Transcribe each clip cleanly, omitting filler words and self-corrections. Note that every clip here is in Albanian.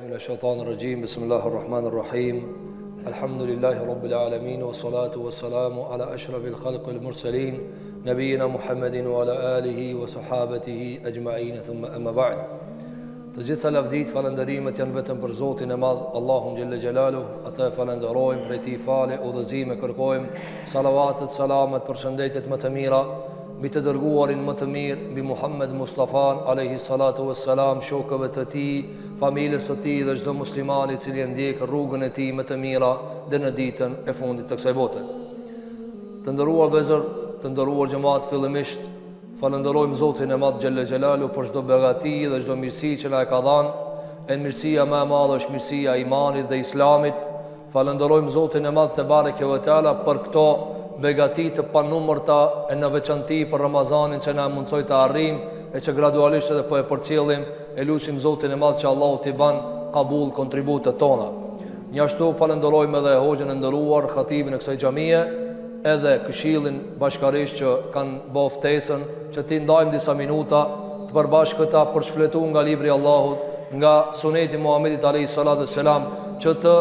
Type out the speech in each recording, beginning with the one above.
من الشيطان الرجيم بسم الله الرحمن الرحيم الحمد لله رب العالمين والصلاة والسلام على أشرف الخلق المرسلين نبينا محمد وعلى آله وصحابته أجمعين ثم أما بعد Të gjitha lavdit, falëndërimet janë vetëm për Zotin e Madh, Allahun Gjelle Gjelaluh, atë falënderojmë, prej tij fale, udhëzime kërkojmë, salavatet, salamet, përshëndetjet më të mira, mbi të dërguarin më të mirë, mbi Muhammed Mustafan, alayhi salatu wassalam, shokëve të tij, familjes së tij dhe çdo muslimani i cili ndjek rrugën e tij më të mira deri në ditën e fundit të kësaj bote. Të nderuar vëllezër, të nderuar xhamat, fillimisht falënderojmë Zotin e Madh Gjelle Gjelalu për çdo begati dhe çdo mirësi që na e ka dhënë. E mirësia më e madhe është mirësia e imanit dhe islamit. Falënderojmë Zotin e Madh te bareke ve teala për këto begati të panumërta e në veçanti për Ramazanin që na mundsoi të arrijmë e që gradualisht edhe po e përcjellim. E lutim Zotin e Madh që Allahu t'i ban qabul kontributet tona. Njashtu falënderojmë edhe hoxhën e nderuar, khatibin e kësaj xhamie, edhe këshillin bashkarisht që kanë bërë ftesën që ti ndajmë disa minuta të përbashkëta për shfletuar nga libri i Allahut, nga suneti Muhamedit alayhi salatu wassalam, që të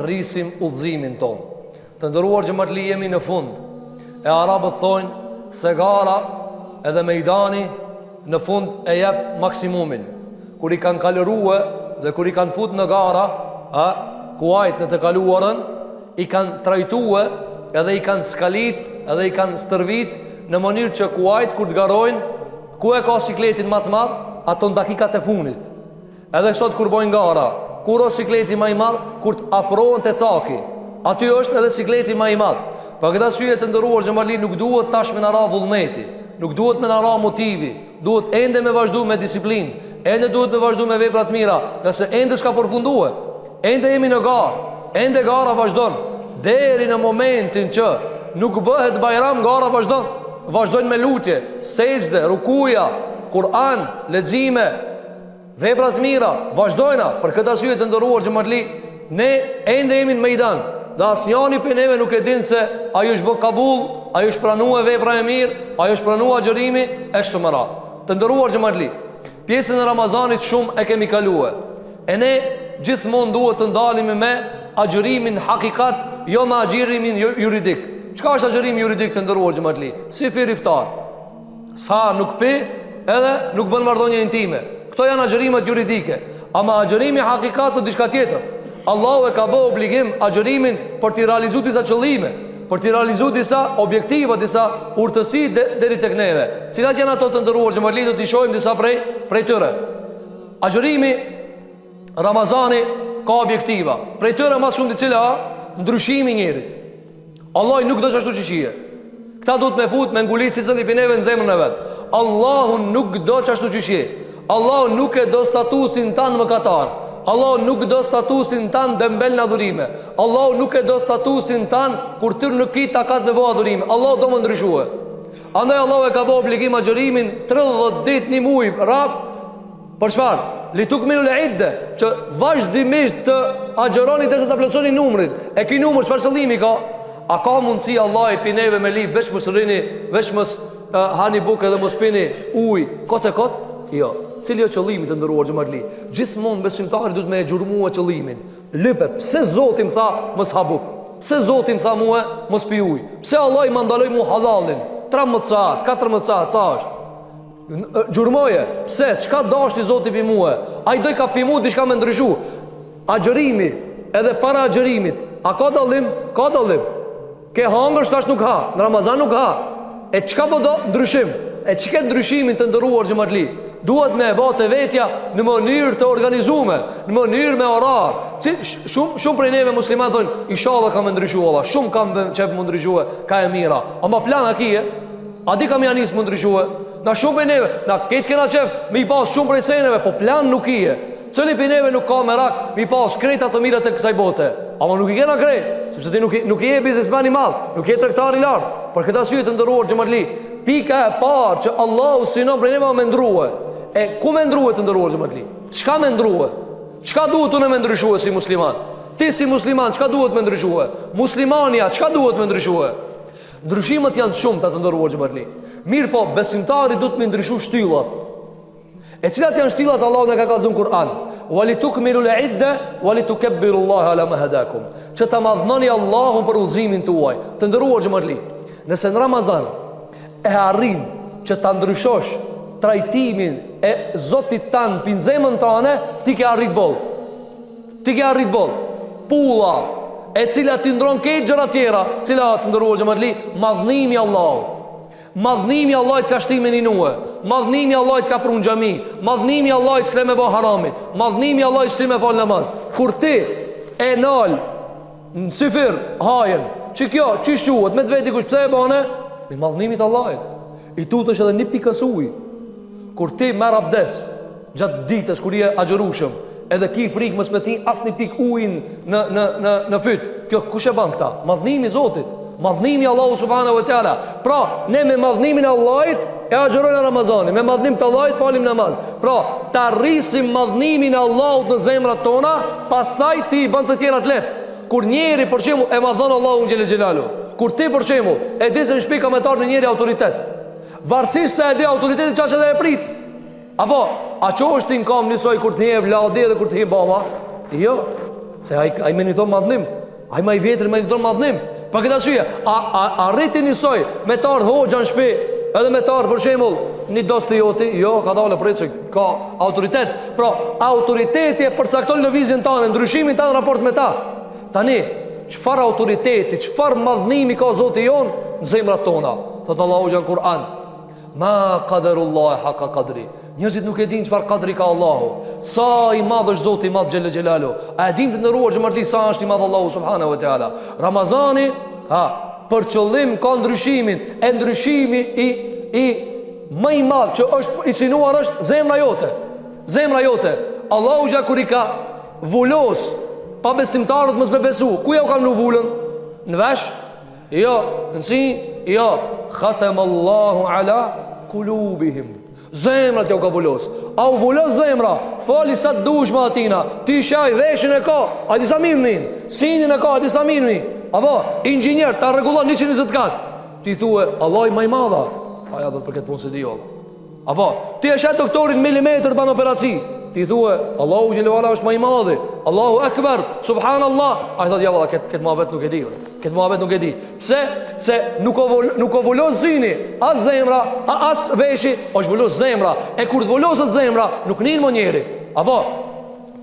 rrisim udhëzimin ton. Të nderuar xhamatli, jemi në fund. E arabët thonë se gara edhe mejdani në fund e jep maksimumin. Kur i kanë kaluar dhe kur i kanë fut në gara, kuajt në të kaluarën, i kanë trajtuar edhe i kanë skalit, edhe i kanë stërvit në mënyrë që kuajt kur të garojnë, ku e ka sikletin më të madh, ato në dakikat e funit. Edhe sot kur bojnë gara, kur o sikleti më i madh, kur të afrohen te caki, aty është edhe sikleti më i madh. Për këtë arsye të nderuar xhamali, nuk duhet tash me na ra vullneti, nuk duhet me na ra motivi, duhet ende me vazhdu me disiplinë, ende duhet me vazhdu me vepra të mira, nëse ende s'ka përfunduar, ende jemi në garë, ende gara vazhdon. Deri në momentin që nuk bëhet bajram, gara vazhdojnë me lutje, sejdë, rukuja, Kur'an, lexime, vepra të mira, vazhdojna. Për këtë arsye të nderuar xhamatli, ne ende jemi në mejdan, dhe asnjëri prej neve nuk e din se ajo është bë kabull, ajo është pranuar vepra e mirë, ajo është pranuar xherimi e kështu me radhë. Të nderuar xhamatli, pjesën e Ramazanit shumë e kemi kaluar. E ne gjithmonë duhet të ndalemi me agjërimin hakikat, jo me agjërimin juridik. Çka është agjërimi juridik të nderuar xhamatli? Si fir iftar. Sa nuk pi, edhe nuk bën marrëdhënie intime. Kto janë agjërimet juridike. Ama agjërimi hakikat është diçka tjetër. Allahu e ka bërë obligim agjërimin për të realizuar disa qëllime, për të realizuar disa objektiva, disa urtësi deri tek neve. Cilat janë ato të nderuar xhamatli, do t'i shohim disa prej tyre. Agjërimi Ramazani ka objektiva. Prej tyre më shumë të cilat ndryshimi i njerit. Allah nuk do ashtu çështje. Këta duhet me fut me ngulit secili prej neve në zemrën e vet. Allahu nuk do ashtu çështje. Allahu nuk e do statusin tan mëkatar. Allahu nuk do statusin tan dembel në adhurime. Allahu nuk e do statusin tan kur ti nuk i takat me bëu adhurime. Allahu do më ndryshue. Andaj Allahu e ka bërë obligim agjërimin 30 ditë në muaj raf. Për çfarë? Li tukmilu al-idda, që vazhdimisht të agjëroni derisa ta plotësoni numrin. E ky numër çfarë qëllimi ka? A ka mundësi Allah i pineve me lip, veç mos rrini, veç mos hani bukë dhe mos pini ujë kot e kot? Jo. Cili është qëllimi të nderuar xhamatli? Gjithmonë besimtari duhet me e xhurmuar qëllimin. Lipe, pse Zoti më tha mos ha bukë? Pse Zoti më tha mua mos pi ujë? Pse Allah i më ndaloi mua halallin? 13 saat, 14 saat, sa është? Gjurmoje, pse, çka dashti Zoti pi mua? Ai doj ka pi mua diçka më ndryshu. Agjërimi, edhe para agjërimit, a ka dallim? Ka dallim. Ke hangër tash nuk ha, në Ramazan nuk ha. E çka po do ndryshim? E çka ndryshimin të nderuar xhamatli? Duhet me bëte vetja në mënyrë të organizuar, në mënyrë me orar. Shumë prej neve muslimanë thonë, inshallah ka më ndryshuar Allah, shumë kam çep më ndryshuar, ka e mira. Ama plan akije, a di kam janis më ndryshuar? Na shumë prej neve, na ketë kena qef me i pas shumë prej seneve, po plan nuk i e. Cëli prej neve nuk ka me rak me i pas kreta të mira të kësaj bote. Ama nuk i kena krejt, sepse ti nuk i e biznesmen i madh, nuk i e tregtar i lartë. Për këtë arsye të nderuar xhamatli, pika e parë që Allahu sinon prej neve me ndruhe. E ku me ndruhe të nderuar xhamatli? Çka me ndruhe? Çka duhet unë me ndryshue si musliman? Ti si musliman çka duhet me ndryshue? Muslimania çka duhet me ndryshue? Ndryshimet janë të shumta të nderuar xhamatli. Mirë po, besimtari duhet me ndryshu shtyllat. E cilat janë shtyllat Allahu na ka kallëzuar në Kur'an? Walitukmilu al-idda walitukabbiru Allah ala ma hadakum. Që ta madhnoni Allahun për udhëzimin tuaj. Të nderuar xhamatli, nëse në Ramazan e arrin që ta ndryshosh trajtimin e Zotit tan në zemrën tënde, ti ke arrit boll. Ti ke arrit boll. Pulla e cila ti ndron këtë gjëra tjera, cila të ndëruar xhamatli, madhnimi i Allahut. Madhnimi i Allahut ka shtimin i nuë. Madhnimi i Allahut ka prun xhami. Madhnimi i Allahut s'le me bë haramin. Madhnimi i Allahut s'le me fal namaz. Kur ti e nal në sifir hajën, që kjo çish quhet me vetë kush pse e bane? Me madhnimin e Allahut. I tutesh edhe një pikë ujë. Kur ti merr abdes gjatë ditës kur je agjërushëm, edhe ki frikë mos me ti asnjë pikë ujin në fyt. Kjo kush e bën këta? Madhnimi i Zotit. Madhnimi i Allahu subhanahu wa taala. Pra, ne me madhnimin e Allahut e agjërojmë Ramazanin, me madhnim të Allahut falim namaz. Pra, ta rrisim madhnimin e Allahut në zemrat tona, pastaj ti bën të tjerat lehtë. Kur njeri për shembull e madhon Allahun xhelel xhelalu, kur ti për shembull e di se në shtëpi kametar në njëri autoritet, varësisht se e di autoritetin çfarë edhe e prit. Apo, a qohësh ti në kam njësoj kur të një vladi edhe kur të një baba? Jo, se ai meriton madhnim. Ai më i vjetër meriton madhnim. Për këtë arsye, a rriti njësoj me të ardhë hoxha në shtëpi, edhe me të ardhë për shembull një dostijoti? Jo, ka dalë prit se ka autoritet. Pra, autoriteti e përcakton lëvizjen tonë, ndryshimin tonë raport me ta. Tani, çfarë autoriteti, çfarë madhnimi ka Zoti jon në zemrat tona? Thot Allahu në Kur'an: "Ma qadarullah haqa qadri." Njerëzit nuk e dinë çfarë qadri ka Allahu. Sa i madh është Zoti i madh xhel xhelalu. A e dinë të ndëruar xhamatli sa është i madh Allahu subhanahu wa taala. Ramazani, për qëllim ka ndryshimin, e ndryshimi i më i madh që është i sinuar është zemra jote. Zemra jote. Allahu ja kur i ka vulos pa besimtarët mos me besu. Ku ja u kam në vullën? Në vesh? Jo, në si? Jo. Khatamallahu ala kulubihim. Zemrat ja u ka vullos. A u vullos zemra? Fali sa të dush ma atina. Ti shaj veshin e ka, a disa mirënin. Sinin e ka, a disa mirënin. Apo, inxhinier, ta regullon 120 katë. Ti thue, Allah i maj madha. Aja do të për këtë punë se di jollë. Apo, ti e shet doktorin milimetër të banë operaci. Ti thue, Allahu Gjelluala është maj madhi. Allahu Akbar, Subhanallah. A i thot, ja valla, këtë muhabet nuk e di. Këtë muhabet nuk e di. Pse? Se nuk o vullos zini, as zemra, as veshi, është vullos zemra. E kur të vullosët zemra, nuk njën më njeri. Apo,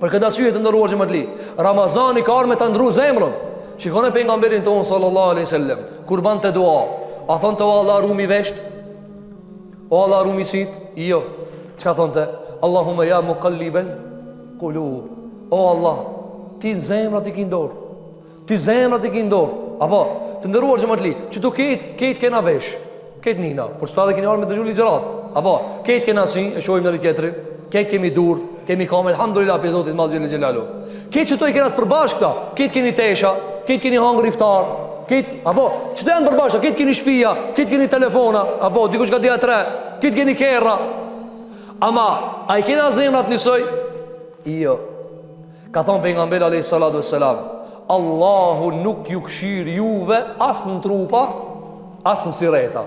për këtë asyje të ndëruar që më të li, Ramazani ka arme të ndru zemrën. Shikone pejgamberin tonë sallallahu alaihi wasallam, kur ban të dua, a thonë të o Allah rumi vesht? O Allah rumi sit? Jo. Çka thonë të? Allahumma ya muqallibal qulub. O Allah, ti zemrat i ke dorë. Ti zemrat i ke dorë. Apo, të ndëruar që më të li, që tu ketë kena vesh, ketë nina, por së ta dhe keni arme të gjulli gjërat. Apo, ketë kena si, e shojmë në rritjetëri, ketë kemi dur, kemi kamer, alhamdulillah, për Zotit madh xhelel xhelalu. Ketë që to i kena të përbashkë këta, ketë keni tesha, ketë keni hangër iftar, ketë, apo, që të janë përbashkë, ketë keni shtëpia, ketë keni telefona, apo, dikush ka dia 3, ketë keni kerra. Ama, a i kena zemrat njësoj? Jo. Ka thonë pejgamberi alayhi salatu wassalam, Allahu nuk ju këshir juve as në trupa, as në sireta.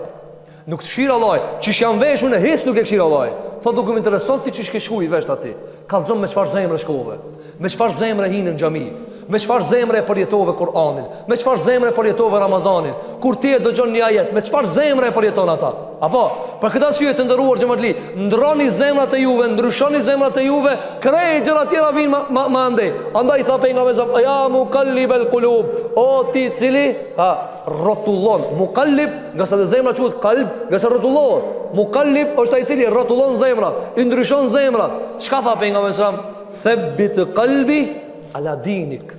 Nuk të këshir Allah, që janë veshun e his nuk e këshir Allah. Thot nuk më intereson ti që shke shku i vesht ati. Kallëzon me çfarë zemre shkove, me çfarë zemre hinë në xhami, me çfarë zemre përjetove Kur'anin, me çfarë zemre përjetove Ramazanin. Kur ti e dëgjon një ajet, me çfarë zemre përjeton ata? Apo, për këtë arsye të ndëruar xhamatli, ndroni zemrat e juve, ndryshoni zemrat e juve, krejt gjëra tjera vinë më andej. Andaj tha pejgamberi, ja muqallibal qulub, o ti cili rrotullon, muqallib, nga sa zemra quhet qalb, nga sa rrotullon. Muqallib është ai cili rrotullon zemrat, i ndryshon zemrat. Çka tha pejgamberi? Thabbit qalbi ala dinik.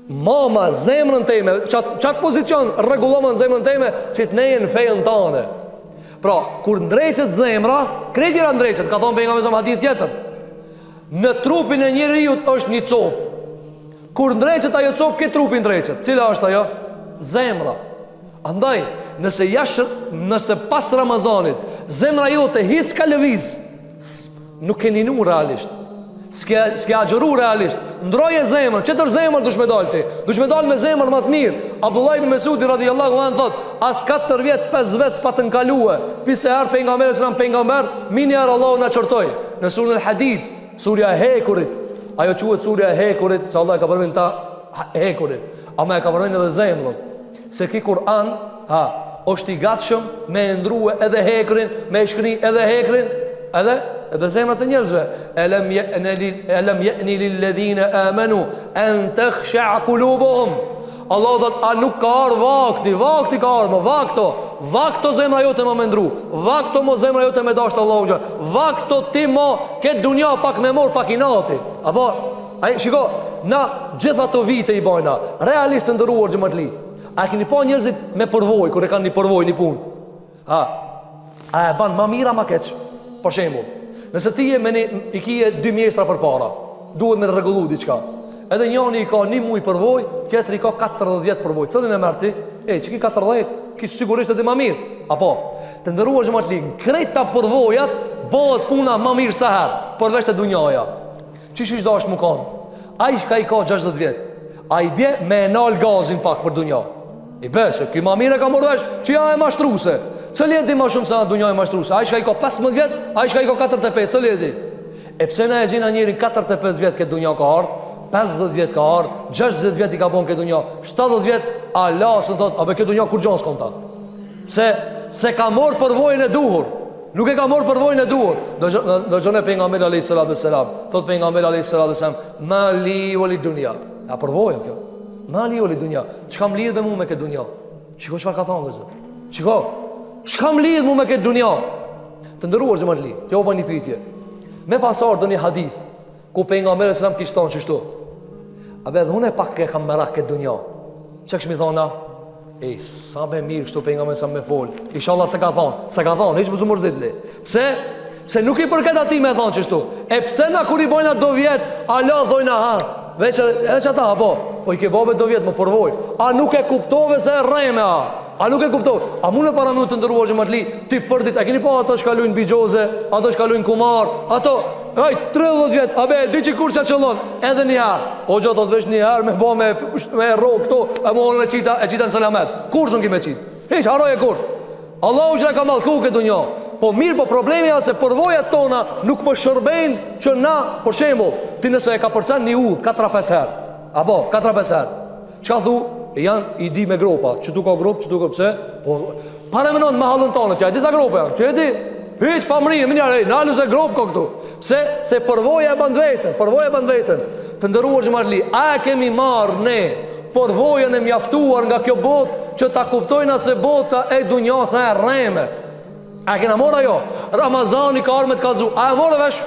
Mama zemrën teme, çat pozicion rregullon zemrën teme që të neje në fejën tane. Pra, kur ndreqet zemra, krejtjera ndreqet, ka thonë pejgamberi sa hadith tjetër. Në trupin e njeriu është një copë. Kur ndreqet ajo copë, ke trupin ndreqet. Cila është ajo? Zemra. Andaj, nëse pas Ramazanit zemra jote hiç ka lëviz, nuk ke ninu realisht. S'ke agjëru realisht. Ndroje zemrën, çetër zemër dush me dalti. Dush me dal me zemër më të mirë. Abdullah ibn Mesudi radhiyallahu anhu thot, as 4 vjet 5 vjet pa të nkalue. Pse pejgamberi sallallahu pejgamber, mini Allahu na çortoi. Në surën Al-Hadid, surja e hekurit, Ajo quhet surja e hekurit, se Allah e ka përmendur ta hekurin. Ama e ka përmendur edhe zemrën. Se ki Kur'an, është i gatshëm me ndrua edhe hekurin, me shkëni edhe hekurin, edhe zemrat e njerëzve. Alam ya'ni lil ladhina amanu an takhsha'a qulubuhum. Allah dhët, a nuk ka arë vakti ka arë, vakto zemra jote më ndru, vakto mo zemra jote me dashtë Allah unë, vakto ti mo këtë dunja pak me mor pak i nati. Apo, shiko, na gjitha të vite i bajna, realistë ndëruar gjëmatli, a keni pa njerëzit me përvoj, kër e kanë një përvoj, një pun, a e banë ma mira ma keq, për shembull, nëse ti i kije 2 mjestra për para, duhet me të regullu diqka. Edhe njani i ka 1 muj përvoj, tjetëri i ka 40 përvoj. Cëllin e mërti? Që ki 40, ki sigurisht edhe ma mirë. Apo, të ndëruar që ma të ligë, krejt ta përvojat, bëhet puna ma mirë sa herë, përveç të dunjaja. Qish ishtë da është më kanë? A ish ka i ka 60 vjetë, a i bje me enal gazin pak për dunja. I besë, ki ma mirë e ka mërvesh, që ja e mashtruse. Cëllin e di ma shumë sa dunja e mashtruse? A ish ka i ka 15 vjetë, a ish ka i ka 45, cëllin e di? E pse na e gjina njerin 45 vjetë këtë dunja ka ardhë, 50 vjet ka ardhë, 60 vjet i ka bon këtë dunja, 70 vjet, Allah së në thotë, abe këtë dunja kur gjonë s'konta. Se ka morë përvojnë e duhur, nuk e ka morë përvojnë e duhur. Do gjone për nga mërë a.s. Thotë për nga mërë a.s. Ma li u li dunja. Ja përvojnë kjo. Ma li u li dunja. Që kam lidhë dhe mu me këtë dunja? Qiko qëfar ka thonë dhe zë? Qiko, që kam lidhë mu me këtë dunja? Të ndëruar gjë më të li, të opa një pyetje. Me pasar do një hadith, ku për nga mërë a.s. kishton qështu. Abe dhe unë e pak e kam merak këtë dunja. Që këshmi thona? Sa me mirë kështu për nga me sa me fol. Inshallah se ka thonë, hiç më su mërzitli. Pse? Se nuk i përket ati me thonë qështu. E pse na kur i bojna do vjet, Allah dhojna veç që ata, po i ke bobe do vjet më përvoj. A nuk e kuptove se e rreme a nuk e kuptove. A mu në paranu të ndëruar që më të li, ti përdit, e keni po ato shkallujnë bijoze, ato shkallujnë kumar, ato 30 vjet, abe, di që kur që qëllon, edhe njëherë, o gjo të të vesh njëherë, me bo me ro këto, e më onë e qita në salamet, kur së në ki me qitë, hiq, haroj e kur, Allah u që në ka malë ku këtë një, po mirë, po problemi a se përvojat tona nuk për shërbejnë që na, për shembull, ti nëse e ka përcen një udhë, 4-5 herë, apo, 4-5 herë, që ka thu, janë i di me gropa, që tu ka grop, që tu ka pse, po, pare menon me halën tonë, që e disa gropa janë, që e di, hiq pa mrinë, minjarë, nalu se grop ka këtu. Pse? Se përvoja e band vetën, të ndëruar që marli, a kemi marrë ne përvojën e mjaftuar nga kjo botë, që ta kuptojna se bota e dunjasa e rreme. A kena morë ajo? Ramazani ka arme të kalzu, a e morë vesh?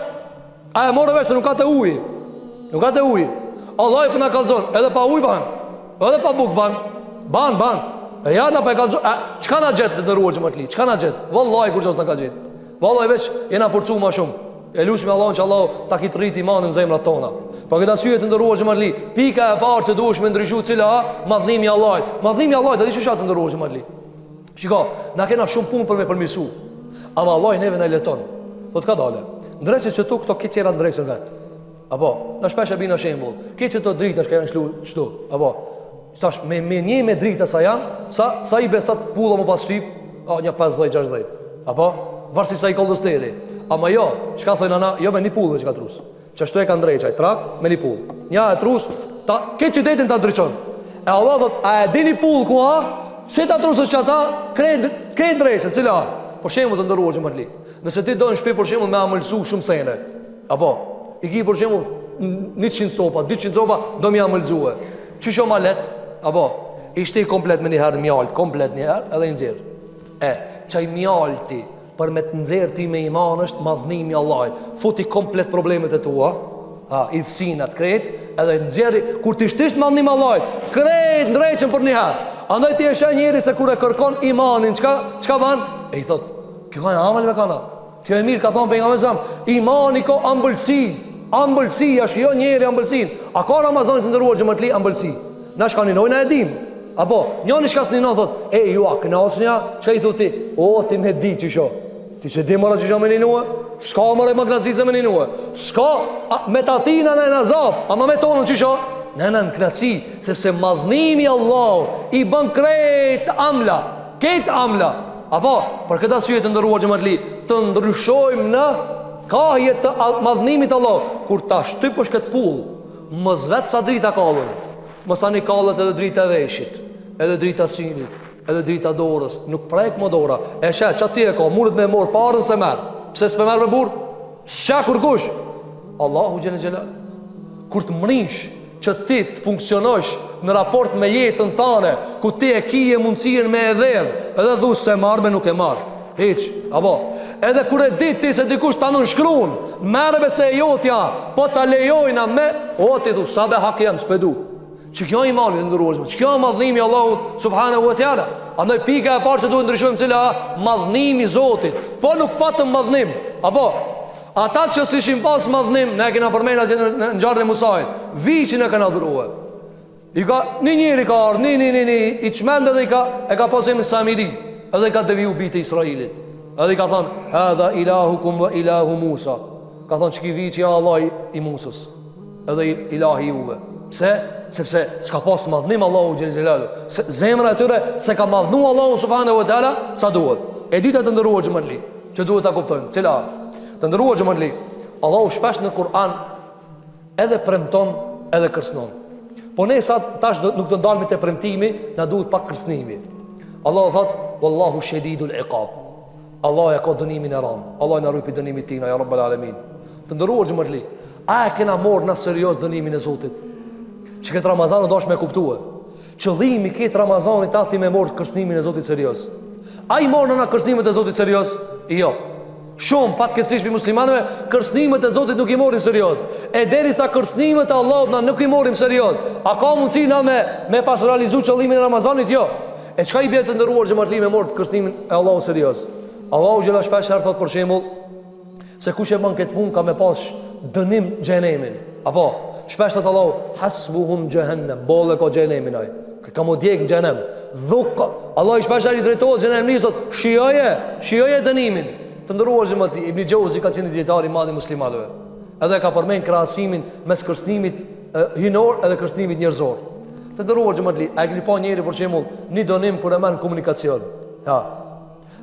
Se nuk ka të uji. Allah i për nga kalzon, edhe pa uj ban, edhe pa buk ban. E jana pa e kalzon, qka na gjetë të ndëruar që marli? Qka na gjetë? Wallahi kur qos në ka gjetë. Wallahi veç jena forcu ma shumë. E lushme Allahun që Allah ta kitë rrit imanin në zemrat tona. Po këta syje të ndëruar që marli, pika e parë që duhesh me ndryshu cila madhnimi Allahit. Madhnimi Allahit, a di që shatë të ndëruar që marli? Shiko, na kena shumë punë për me përmisu. Ama Allah i neve na i leton. Po të ka dale. Ndreqe që tu këto kitë qera ndreqën vetë. Apo, në shpesh e bina shembull. Kitë që to dritë është ka janë shlu qëtu. Apo, tash me një me drita sa janë, sa i besat pulla më pas shqip, një 50-60. Apo, varsi sa i kollusteri. Ama jo, çka thojnë ana, jo me një pullë që ka trus. Që ashtu e ka ndrejqaj, trak me një pullë. Nja e trus, ke qytetin ta ndryqon. E Allah thot, a e di një pullë ku ha, që ta trusës që ata, krejnë ndrejqën, cila ha. Por shemë të ndëruar që më të li. Nëse ti do në shpi, por shemë me amëlsu shumë sene. Apo, i ki por shemë 100 copa, 200 copa, do mi amëlsue. Që shumë a let, apo, ishte i komplet me një herë mjalt, komplet një herë, edhe i nxirë. Qaj mjalti, për me të nxerë ti me iman është madhnimi Allahit. Futi komplet problemet e tua, idhësinat krejt, edhe nxerë, kur ti shtisht madhnimi Allahit, krejt ndrejqen për një herë. Andaj ti e shë njeri se kur e kërkon imanin, qka ban? E i thot, kjo ka në amel me kana, kjo e mirë ka thonë për nga me zamë, imani ko ambëlsi, ashtë jo njeri ambëlsin. A ka Ramazanit të ndëruar që më të li ambëlsi? Na shka një nojna e dim. Apo, njëni shkas një nënë thot, ju a knasnja, që i thuti, ti me di që sho. Ti që di mëra që sho me një nuë, s'ka mëre më knasise me një nuë, s'ka me tatina në nazap, ama me tonën që sho, në knasi, sepse madhnimi Allah i bën krejt amla, apo, për këta syje të ndëruar që më të li, të ndryshojmë në kahje të madhnimit Allah. Kur ta shtypësh këtë pull, mos vetë sa drita kallën, mos ani kallet edhe drita e veshit, edhe drita sinit, edhe drita dorës, nuk prek më dora. E shet çati e ka, mundet me mor parën se merr. Pse s'pe merr me burr? S'ka kurgush. Allahu xhelal. Kur të mrish që ti të funksionosh në raport me jetën tane, ku ti e kije mundësien me edhedh, edhe dhu se marrë me nuk e marrë, hiq, apo edhe kur e dit ti se dikush ta nënshkruan, merreve se e jotja, po ta lejojna me, o ti thu, sa be hak jam, s'pedu. Që kjo imani të ndërruajshme, që kjo madhnimi Allahu subhanahu wa ta'ala. Andaj pika e parë që duhet ndryshojmë cila madhnimi Zotit, po nuk patëm madhnim, apo ata që s'ishin pas madhnim, ne kena përmena që në ngjarjen e Musait, viçin e kanë adhuruar. I ka një njëri ka ardhur, i çmend edhe e ka pasur në Samiri, edhe ka deviju bitë Israilit. Edhe ka thënë, "Hadha ilahukum wa ilahu Musa." Ka thënë çki viçi Allah i Musës, edhe ilahi juve. Pse? Sepse s'ka pas madhnim Allahu xhelal. Zemra e tyre se ka madhnu Allahu subhanahu wa taala sa duhet. E dyta të ndëruar xhamali, që duhet ta kuptojmë, cila të ndëruar xhamali, Allahu shpesh në Kur'an edhe premton edhe kërcënon. Po ne sa tash nuk do ndalemi te premtimi, na duhet pak kërcënimi. Allahu thot, "Wallahu shadidul iqab." Allah e ka dënimin e rand. Allah na ruaj pi dënimit tina ya rabbal alamin. Të ndëruar xhamali, a e kena marrë në serios dënimin e Zotit? Që këtë Ramazan do është me kuptue. Qëllimi këtë Ramazanit ati me morë kërcënimin e Zotit serios. A i morë në kërcënimet e Zotit serios? Jo. Shumë fatkeqësisht për muslimanëve kërcënimet e Zotit nuk i morin serios. E derisa kërcënimet e Allahut na nuk i morim serios, a ka mundësi na me pas realizu qëllimin e Ramazanit? Jo. E çka i bie të ndëruar xhamatli me morë kërcënimin e Allahut serios? Allahu xhela shpesh thot për shembull se kush e bën këtë punë ka me pas dënim xhenemin. Apo shpesh thot Allahu hasbuhum jahannam, bolle ka xhenemin ai. Ka më djeg në xhenem. Dhuk. Allah i shpesh ai drejtohet xhenemit, thot shijoje dënimin. Të ndëruar xhamatli, Ibn Jauzi ka qenë dietar i madh i muslimanëve. Edhe ka përmend krahasimin mes kërcënimit hinor edhe kërcënimit njerëzor. Të ndëruar xhamatli, a keni pa njëri për shembull një dënim kur e merr komunikacion? Ha.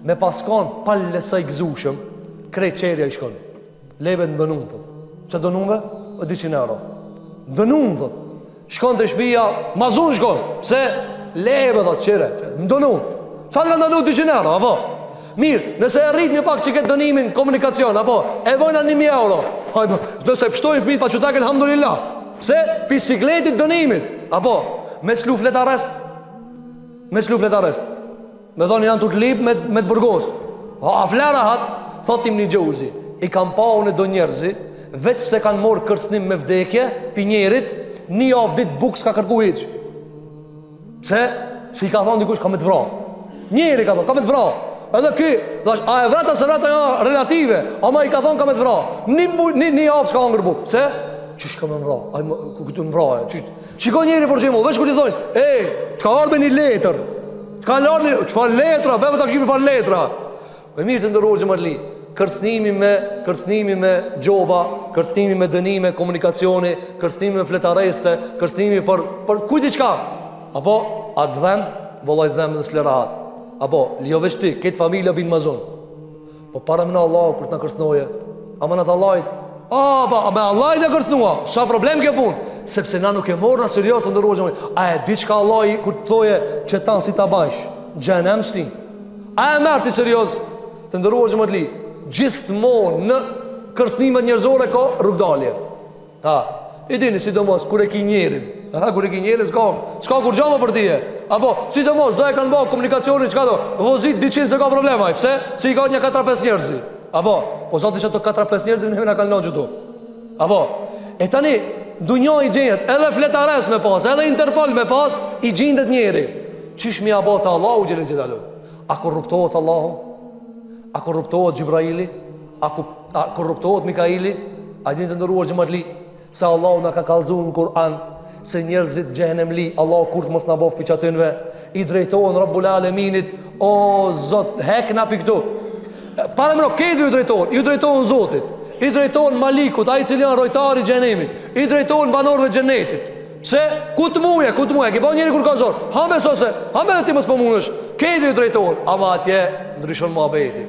Me paskon pa lesaj gëzushëm, krejt qerja i shkon. Leve në dënum, thot. Që dënume? 200 euro. Dënum, thot. Shkon të shpia, mazun shkon. Pse? Leve, thot, qere. Në dënum. Qa të ka dënu 200 euro, apo? Mirë, nëse e rrit një pak që këtë dënimin komunikacion, apo? E vojna 1000 euro. Hajme, nëse pështojnë fmit pa qëtak, alhamdulillah. Pse? Pisikletit dënimin. Apo? Me s'lu flet arrest. Me dhoni janë të klip me të burgos. A flera hat, thotim një Jauzi, i kam pa unë do njerëzi, veç pse kanë morë kërcënim me vdekje, pi njerit, një javë ditë buk s'ka kërku hiq. Pse? Si i ka thonë dikush, ka me të vra. Njeri ka thonë, ka me të vra. Edhe ky, dhash, a e vrata se vrata ja relative, ama i ka thonë ka me të vra. Një javë s'ka angër buk. Pse? Qish ka me më vra? A këtu më vra e? Qiko njeri për shimu, veç kur ti thonë, t'ka arbe një letër. Çfarë letra, bëve ta kemi par letra. Me mirë të ndërruar xhamatli, kërcënimi me gjoba, kërcënimi me dënime, komunikacioni, kërcënimi me fletareste, kërcënimi për kujt diçka. Apo atë dhem, vëllai dhem në slerat. Apo jo veç ti, këtë familja bin mazon. Po para më në Allah kur të na kërcënoje, amanat Allahit. A me Allah i dhe kërcnua, sa problem ke pun? Sepse na nuk e morë në serios të ndërruar xhamatli. A e di qka Allah i kur të thoje që tanë si ta bajsh gjenem shti? A e merë ti serios të ndërruar xhamatli? Gjithmonë në kërcnimet njerëzore ka rrugdalje. I dini sidomos kur e ki njerin. Kur e ki njerin s'ka kur gjama për tije. Apo sidomos do e kanë bërë komunikacionin çka do vozit 200 se ka problema. Pse? Si i ka një 4-5 njerëzi. Apo, po zoti që ato 4-5 njerëz në na kanë lënë gjithu. Apo, e tani dunja i gjendet, edhe fletares me pas, edhe Interpol me pas, i gjendet njeri. Qish mi abota Allahu xhelel xhelalu? A korruptohet Allahu? A korruptohet Gjibraili? A korruptohet Mikaili? A dini të ndëruar xhamatli se Allahu na ka kallëzuar në Kur'an se njerëzit xhenemli, Allahu kur të mos na bëf piçatinve, i drejtohen Rabbul Alaminit, o Zot, hek na pi këtu. Para më këtë ju drejtohen Zotit, i drejtohen Malikut, ai i cili janë rojtari i xhenemit, i drejtohen banorëve të xhenetit. Pse? Ku të muje, ke bën njëri kur ka zor. Hambe sose, hambe ti mos po mundesh. Këtë ju drejtohen, ama atje ndryshon muhabeti.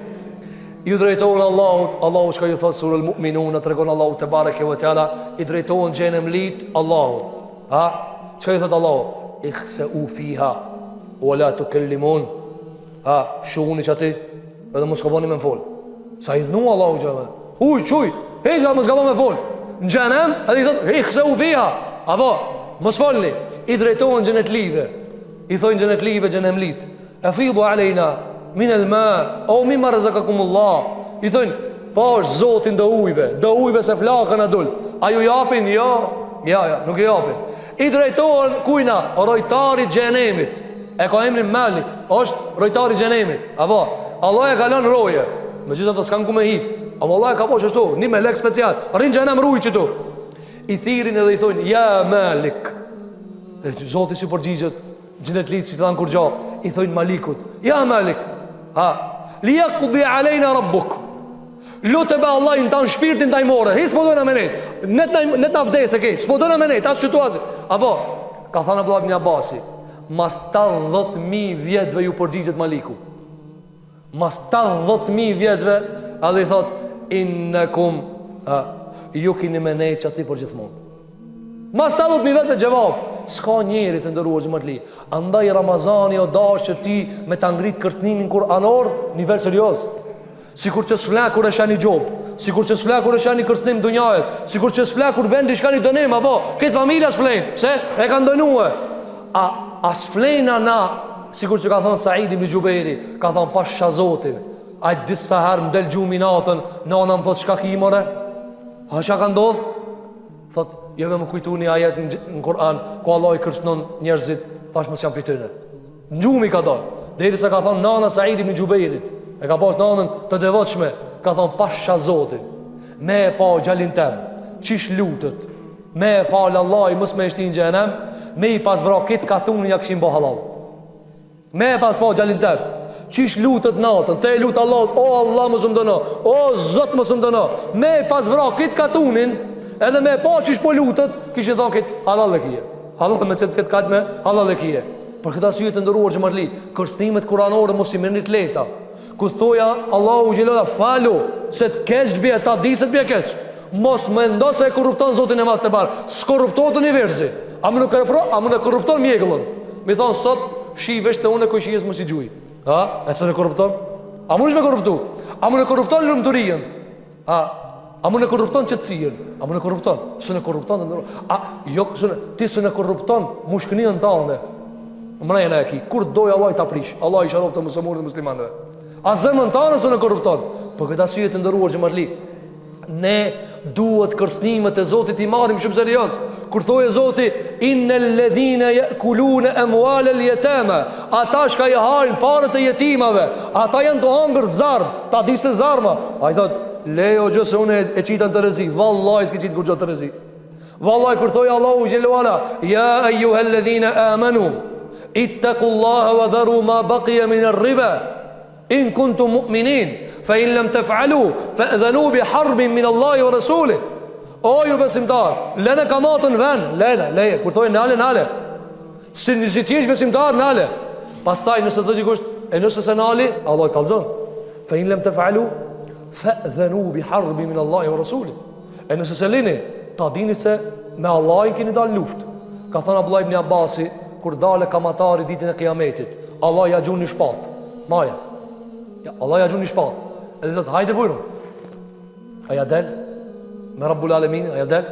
ju drejtohen Allahut. Allahu çka ju thot sura Al-Mu'minun, tregon Allahu te bareke ve teala, i drejtohen xhenemlit Allahut. Ha? Çka ju thot Allahu? Ikhsa'u fiha wa la tukallimun. Ha, shuni çati, edhe mos skaboni me fol. Sa i dhnu Allahu xhamal. Huj, çuj, heja mos skabon me fol. Në xhenem, edhe i thot ikhsa'u fiha. Apo, mos folni. I drejtohen xhenetlive. I thojnë xhenetlive xhenemlit. Afidu alejna min al-ma au mimma razaqakumullah. I thojnë, po Zotin do ujve se flakën e dul. A ju japin? Ja, nuk i japin. I drejtohen kujna, rojtari xhenemit. E ka emrin Malik, është rojtari xhenemit. Apo, Allah e ka lënë roje. Megjithatë të s'kan ku me hip. Ama Allah e ka bosh ashtu, një melek special. Rrin xhenem ruj këtu. I thirin edhe i thojnë, ja Malik. Zoti si përgjigjet, xhenetlit si të dhanë kur gjo. I thojnë Malikut, ja Malik. Ha, li yaqdi alejna rabbuk. Lutë be Allah i ndan shpirtin taj more. Hi s'po dojna me nejt. Net na vdes e ke. S'po dojna me nejt, asë situazi. Apo, ka thënë Abdullah ibn Abbasi, mas 80.000 vjetëve ju përgjigjet Maliku. Mas 80.000 vjetëve, edhe i thot, innakum, ju kini me nejt që ati për gjithmonë. Mas 80.000 vjetëve gjevab. S'ka njeri të ndëruar xhamatli. Andaj Ramazani o dash që ti me ta ngrit kërcënimin kuranor, nivel serioz. Sikur që s'flakur e shani gjob, sikur që s'flakur e shani kërcënim dunjajës, sikur që s'flakur vendi shkani dënim, apo këtë familja s'flen, pse e kanë dënuar. A s'flena na, sikur që ka thënë Said ibn Jubairi, ka thënë pasha Zotin. A disa herë mdel gjumi natën, nana më thot çka ki more? A çka ka ndodh? Thot, jo me më kujtu një ajet në Kur'an, ku Allah i kërcënon njerëzit, thash mos jam pitëne. Në gjumi ka dalë, deri se ka thonë nana Said ibn Jubairit, e ka pas nanën të devotshme, ka thonë pasha Zotin, me e pa gjallin tem, qish lutët, me e falë Allah i mës me shti në xhenem, me i pas vra kitë katunin ja këshin bo halal. Me e pas pa gjallin tem, qish lutët natën, te lutë Allah, o Allah më së mdëno, o Zot më së mdëno, me e pas vra kitë katunin, edhe me pa qish po lutët, kishë thonë këtë halal e kije. Halal me qëtë këtë katë me halal e kije. Për këtë asyje të ndëruar xhamatli, kërcënimet kuranore mos i merrni të lehta. Ku thoja Allahu xhelala falu, se të keq bie, ta di se të bie keq. Mos mendo se e korrupton Zotin e Madh te bar. S'korruptohet universi. A më nuk korrupton mjegullën. Mi thon sot shivesh te unë ku shijes mos i gjuj. Ha? E çfarë korrupton? A mund të më korruptu? A më korrupton lumturinë? A më në korrupton qëtësien? A më në korrupton? Së në korrupton? Ti së në korrupton mushkënijën të anë. Më në e ki. Kur dojë Allah i të aprish? Allah i sharof të musëmur dhe muslimanëve. A zemën të anë së në korrupton? Për këtë asyje të ndëruar xhamatli, ne duhet kërcënimet e Zotit i marim shumë serios. Kur thojë Zoti, innal ladhina ya'kuluna amwalal yatama, ata shka i hajnë parët e jetimave, ata janë të hangër zarm, ta di se zarma. A i thot, lejo gjë se unë e qita në të rezi. Wallahi s'ki qitë kur gjë të rezi. Wallahi kur thoi Allahu gjellu ala, ja ejuhel ledhina amanu, ittakullaha wa dharu ma baqia min ar-riba, in kuntum mu'minin, fa in lam taf'alu, fa edhanu bi harbin min Allahi wa Rasulih. O ju besimtar, lene kamatën ven, leje, kur thoi nale. Si t'jesh besimtar, nale. Pastaj nëse të gjikosht, e nëse se nali, Allah i kalzon. Fa in lam taf'alu, fa'dhanu bi harbi min Allahi wa Rasuli. E nëse se lini, ta dini se me Allahin keni dal luft. Ka thënë Abdullah ibn Abbasi, kur dale kamatari ditën e kiametit, Allah ja gjun një shpat. Maja. Ja, Allah ja gjun një shpat. E dhe thëtë, hajde bujrum. Aja del, me Rabbul Alemin, aja del.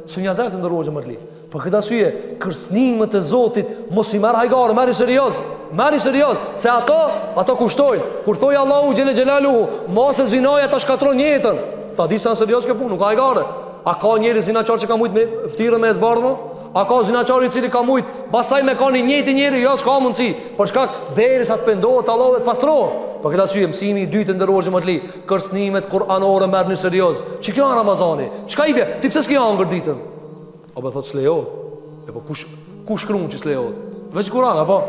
Së një del të ndërruar xhamatli. Për këtë asyje, kërcënimet e Zotit mos i merr hajgare, merri serios, se ato kushtojnë. Kur thoi Allahu xhele xhelaluhu, mos e zinaja ta shkatron jetën. Ta di sa serios kjo punë, nuk ka hajgare. A ka njëri zinaçar që ka mujt me ftyrë me zbardhë? A ka zinaçar i cili ka mujt, pastaj me kanë njëti njëri, jo s'ka mundsi. Por shkak derisa të pendohet Allahu dhe të pastrohet. Për këtë asyje, mësimi i dytë ndërruar xhamatli, kërcënimet kuranore merrni serios. Çi kjo Ramazani? Çka i bie? Ti pse s'ke hangër ditën? Apo thot s'lejohet. E po kush shkruan që s'lejohet? Veç Kur'an apo?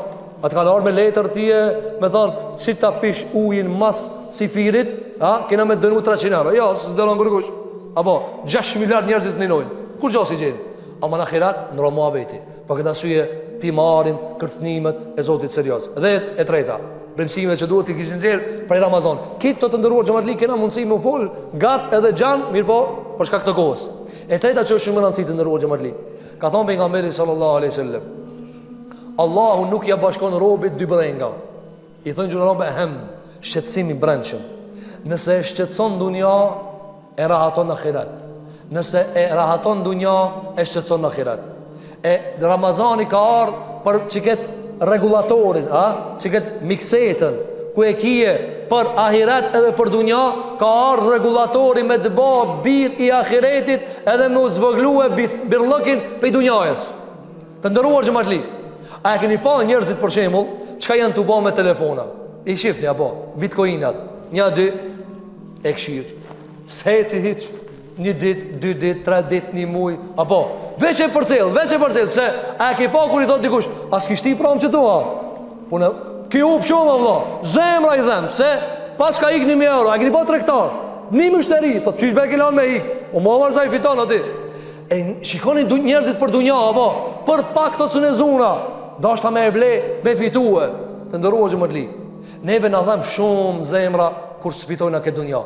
Atë ka ardhur me letër tije, me thon, si ta pish ujin mas sifirit, kena me dënu 300 euro. Jo, s'dëllon kërkush. Apo 6 miliard njerëz s'ninojnë. Kur gjosi gjeni? Ama në akhirat në muhabeti. Për këtë arsye ti marrim kërcënimet e Zotit serioz. Dhe e treta, brendësimet që duhet të kishin nxjerr për Ramazan. Këtë të ndëruar xhamatli kena mundësi me u fol gat edhe xhan, mirë po, për shkak të kohës. E treta që është shumë e rëndësishme të ndëruar xhamatli. Ka thënë pejgamberi sallallahu alaihi wasallam, Allahu nuk ja bashkon robit dy brenga. I thënë gjuna shqetësimi brendshëm. Nëse e shqetëson dunja, e rahaton ahiret. Nëse e rahaton dunja, e shqetëson ahiret. E Ramazani ka ardhur për çiket rregullatorin, çiket miksetën, ku e kije për ahiret edhe për dunja, ka ardhur rregullatori me të bë bir i ahiretit edhe me u zvogëlue birllëkin për dunjajës. Të nderuar xhamatli, a e keni pa njerëzit për shembull, çka janë të bë me telefona? I shifni apo bitcoinat, 1 2 e këshir. Seci hiç, 1 ditë, 2 ditë, 3 ditë, 1 muaj, apo veç e përcjell, pse a ke pa kur i thot dikush, as kishti pram që tua? Punë, ki u shumë valla, zemra i them, se pas ka ik 1.000 euro, a keni pa tregtar? Një mushteri, thot çish be kelon me ik. O mo varzai fiton aty. E shikoni njerëzit për dunja, apo për pak të sunezuna, dashta me e ble, me fitue. Të ndëruar xhamatli, neve na dhem shumë zemra kur sfitojnë këtë dunja.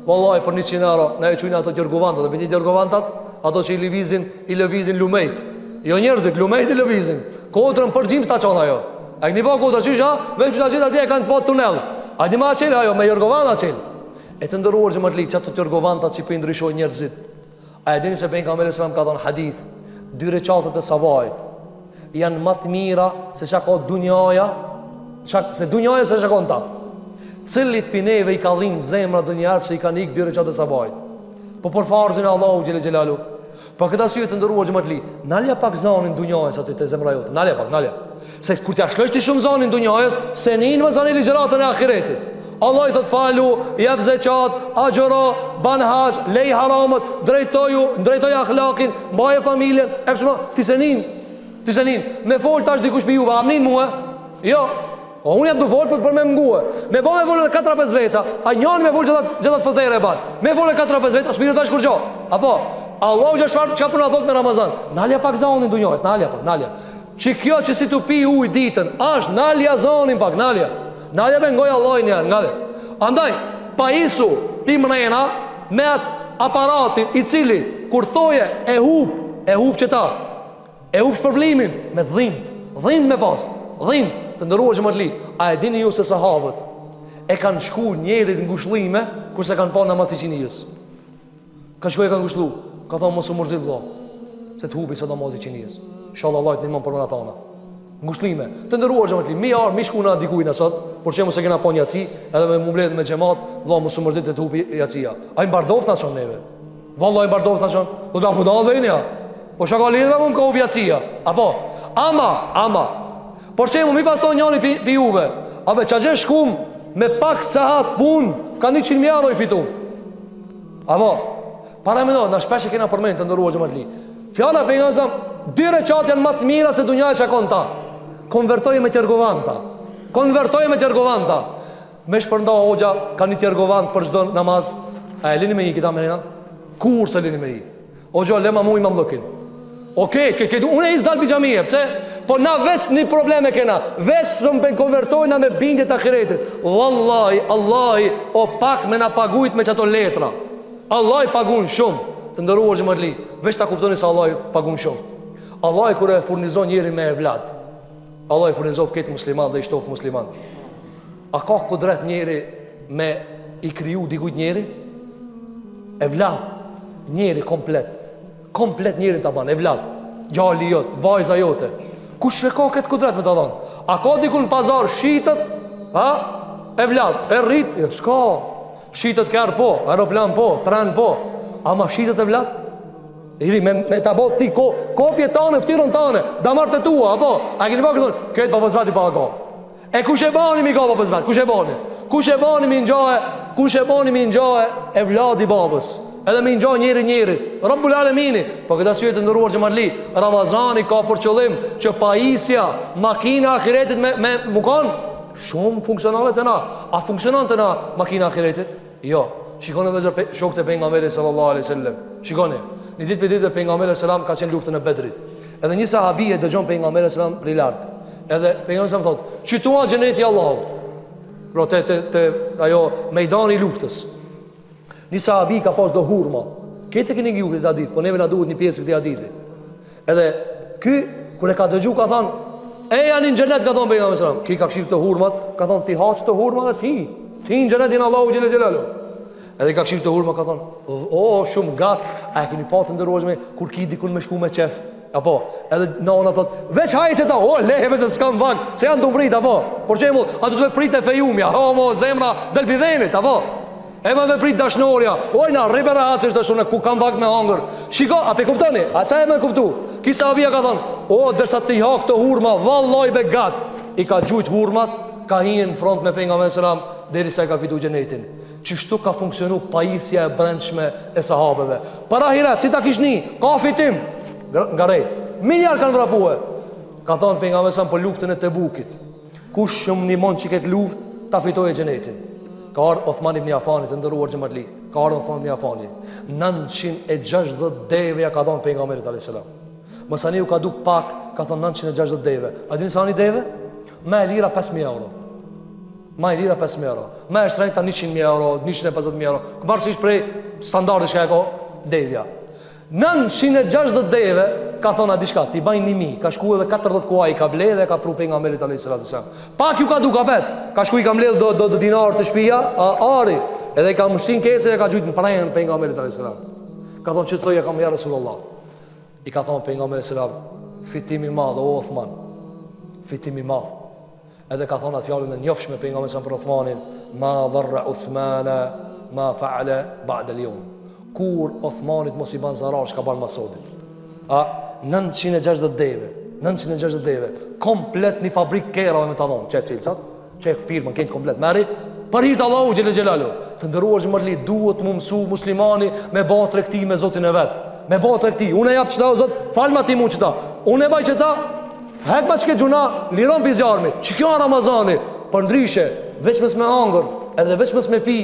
Wallahi për 100 euro na e çujnë ato djorgovantat, dhe bëni djorgovantat, ato që i lëvizin lumejt. Jo njerëzit, lumejt i lëvizin. Kodrën për gjim sta çon ajo. A keni pa kodra çysha, veç çfarë gjithë atje kanë pa tunell. A di ma çel ajo me djorgovanta çel. E të ndëruar xhamatli, çato djorgovantat që po i ndryshojnë njerëzit. A e dini se pejgamberi sallallahu alajhi wasallam ka thënë hadith, 2 recitatet e sabahit janë më të mira se çka ka dunjaja. Se dunjaja se shakon ta. Cilit pineve i ka dhinë zemra dhe njerë se i ka nikë 2 recitatet e sabahit. Po për farzin e Allahu xhelel xhelalu. Për këtë arsye të ndëruar xhamatli, nalja pak zanin dunjajës aty te zemra jote. Nalja pak, nalja. Se kur t'ja shlosh ti shumë zanin dunjajës, se nin më zanin ligjëratën e ahiretit. Allah i thot falu, jep zeqat, agjëro, ban hax, lej haramat, drejtoj akhlaqin, mbaje familjen, ti se nin. Me fol tash dikush me juve, amnin mua? Jo. O unë jam du folë për me mëngue. Me bo me volë dhe 4-5 veta, a njani me volë gjithat për dhejre e banë. Me volë dhe 4-5 veta, shpirë tash kur gjo. Apo, Allah u gjashfarë që për në thotë në Ramazan. Nalja pak zanin dë njojës, nalja. Që kjo që si të pi uj ditën, ashtë nalja zanin pak, nalja. Nalja me ngoj Allah i njerë, nalja. Andaj, pa isu pi mrena me atë aparatin i cili, kur thoje e hup që ta, e hup shpërblimin me dhimt me pas, dhimt. Të ndëruar xhamatli, a e dini ju se sahabët e kanë shku njerit në ngushëllime kurse kanë pa namaz i qinijës? Ka shku e kanë ngushëllu, ka thonë mos u mërzit vëlla, se të hupi sot namaz i qinijës. Inshallah Allah të ndihmon për mëna tona. Ngushëllime. Të ndëruar xhamatli, mi shku na dikujt sot, por çemu se kena pa njaci, edhe me mumblet me xhamat, vëlla mos u mërzit të hupi jacia. Ai mbardoft na çon neve. Vallahi mbardoft na çon. Do ta budall vjen ja. Po shaka lidhë me ka hupi jacia. Apo, ama por që mu mi pas to njani pi juve, abe qa gjenë shkum me pak sahat pun, ka 100.000 euro i fitu. Abo, para me do, na shpesh e kena përmen të ndëruar xhamatli. Fjala për nga nësëm, 2 recat janë matë mira se dunjaj që akon ta. Konvertoj me tjergovanta. Me shpërnda hoxha, ka një tjergovant për çdo namaz. A e lini me i kita me njëna? Kur se lini me i? Hoxha, lema mu imam lëkin. Unë e izdal për gjamije, pse? Po na ves një probleme kena. Ves rëmë për konvertojna me bindjet ahiretit. Wallahi, Allahi, o pak me na pagujt me qëto letra. Allahi pagun shumë. Të ndëruar xhamatli, veç ta kuptoni se Allahi pagun shumë. Allahi kur e furnizon njëri me evlad, Allahi furnizon këtë musliman dhe i shtoft musliman. A ka kudret njëri me i kriju dikujt njëri? Evlad, njëri komplet njëri të ban, evlad, gjalli jot, vajza jote. Kush e ka këtë kudret me të dhanë? A ka dikun pazar shitët? Evlad, e rrit, s'ka. Shitët kërë po, aeroplan po, tren po. Ama shitët evlad? Me të bot ti kopje tane, ftyrën tane, da martë të tua, apo? A keni pa këtën? Këtë papës veti pa ka. E kush e bani mi ka papës veti? Kush e bani mi nxahe evladi babës? Edhe mi nxahe njëri Rabbul Alemini. Po këta syet të ndëruar xhamatli, Ramazani ka për qëllim që pajisja makina ahiretit me mukon shumë funksionale të na. A funksionon të na makina ahiretit? Jo. Shikoni vëzër shokët e pejgamberit sallallahu alaihi wasallam. Shikoni, një ditë për ditë pejgamberi sallallahu ka qenë luftën e Bedrit. Edhe një sahabi e dëgjon pejgamberin sallallahu alajhi wasallam prej larg. Edhe pejgamberi sa thotë, "Çitua xheneti i Allahut." Pro te ajo mejdani i luftës. Një sahabi ka pas do hurma. Këtë keni gjuhë këtë hadith, po neve na duhet një pjesë këtë hadithi. Edhe ky kur e ka dëgju ka thënë, "E janë në xhenet", ka thënë pejgamberi sallallahu alajhi wasallam. Ki ka kshir të hurmat, ka thënë ti haç të hurmat dhe ti në xhenetin Allahu xhelel xhelalu. Edhe ka kshir të hurmat ka thënë, "O shumë gat, a e keni pa të ndërueshme kur ki dikun me shku me qef?" Apo, edhe nona thot, "Veç hajë që ta, o leheve se s'kam vak, se janë dumbrit." Apo, por shembull, ato të prit e fejumja, o mo zemra del pi venit, apo. E më prit dashnoria, oj na rribera hacësh dashun ku kam vak me hangër. Shiko, a pe kuptoni? A sa e më kuptu? Ki sahabia ka thon, "O derisa ti ha këto hurma, vallahi be gat." I ka gjujt hurmat, ka hyrë në front me pejgamberin selam derisa ka fitu xhenetin. Çështu ka funksionu pajisja e brendshme e sahabeve. Para hirat, si ta kishni, ka fitim nga rej. Miliard kanë vrapue. Ka thonë pejgamberi sa për luftën e Tebukit. Kush shumë nimon që këtë luftë, ta fitojë xhenetin. Ka ardhur Uthman ibn Affani të ndëruar xhamatli. Ka ardhur Uthman ibn Affani. 960 deve ja ka dhënë pejgamberit alayhis salam. Mosani u ka duk pak, ka thonë 960 deve. A dini sa ani deve? Me lira 5000 euro. Ma e lira 5.000 euro. Ma e shtrejta 100.000 euro, 150.000 euro. Varsisht prej standardit që e ka devja. 960 deve, ka thona diçka, ti bajnë 1.000, ka shku edhe 40 kuaj, ka ble dhe ka pru pejgamberit alayhis salam. Pak ju ka du ka pet, ka shku i ka mledh do dinar të shpia, ari, edhe i ka mështin kese dhe ka gjujt në prejnë pejgamberit alayhis salam. Ka thonë që të thoja kam ja Rasulullah. I ka thonë pejgamberit salam, fitimi madh, o Uthman, fitimi madh. Edhe ka thonë atë fjallën e njofshme pejgamberit sa për Uthmanin, ma dharra Uthmana ma faala ba'da al-yawm. Kur Uthmanit mos i ban zarar çka ban masodit. 960 deve, 960 deve, komplet një fabrik kerave me ta dhon, çek firmën këtë komplet. Merri për hir të Allahu xhelel xhelalu. Të nderuar xhamatli, duhet mu mësu muslimani me bë tregti me Zotin e vet. Me bë tregti. Unë jap çta o Zot, falma ti mua çta. Unë e baj çta. Hek mas ke gjuna, liron për zjarmit. Që kjo Ramazani, për ndryshe, veç mes me hangër, edhe veç mes me pi,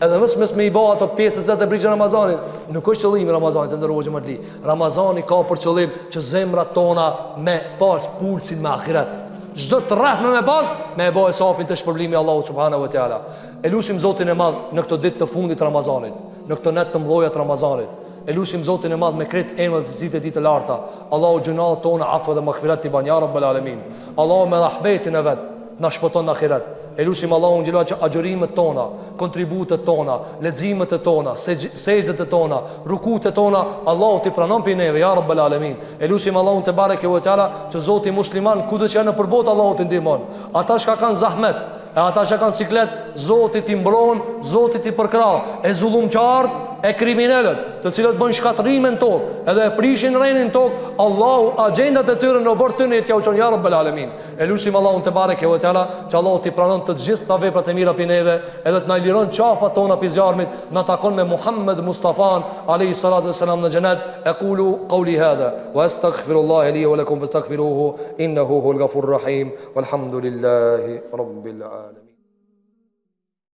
edhe veç mes me i ba ato pjesë të brigjë Ramazanit, nuk është qëllimi Ramazanit, të ndërrojë xhamatli. Ramazani ka për qëllim që zemrat tona me pas pulsin me ahiret. Çdo të rrahme me pas, me e ba hesapin të shpërblimi Allahu subhanahu wa taala. E lutim Zotin e Madh në këtë ditë të fundit Ramazanit, në këtë net të mdhoja të Ramazanit. E lutim Zotin e Madh me kret emrat e citit e tij të larta. Allahu gjunat tona afë dhe maghfirat i ban ya rabbal alamin. Allahu me rahmetin e vet na shpëton në ahiret. E lutim Allahun xhelal që agjërimet tona, kontributet tona, leximet e tona, sejdët e tona, rukut e tona, Allahu t'i pranon për neve ya rabbal alamin. E lutim Allahun te bareke ve teala që Zoti musliman kudo që janë në përbot Allahu t'i ndihmon. Ata që kanë zahmet, e ata që kanë siklet, Zoti t'i mbron, Zoti t'i përkrah. E zullumqart, e kriminalët, të cilët bëjnë shkatrime në tokë, edhe e prishin rrenin në tokë, Allahu agjendat e tyre në bord tyre t'ia uçon ya rabbal alamin. E lutim Allahun te bareke ve teala që Allahu t'i pranon të gjitha veprat e mira për neve, edhe të na liron qafat tona pi zjarmit, na takon me Muhammed Mustafan alayhi salatu wassalam në xhenet. Aqulu qawli hadha wa astaghfirullaha li wa lakum fastaghfiruhu innahu huwal ghafurur rahim walhamdulillahi rabbil alamin.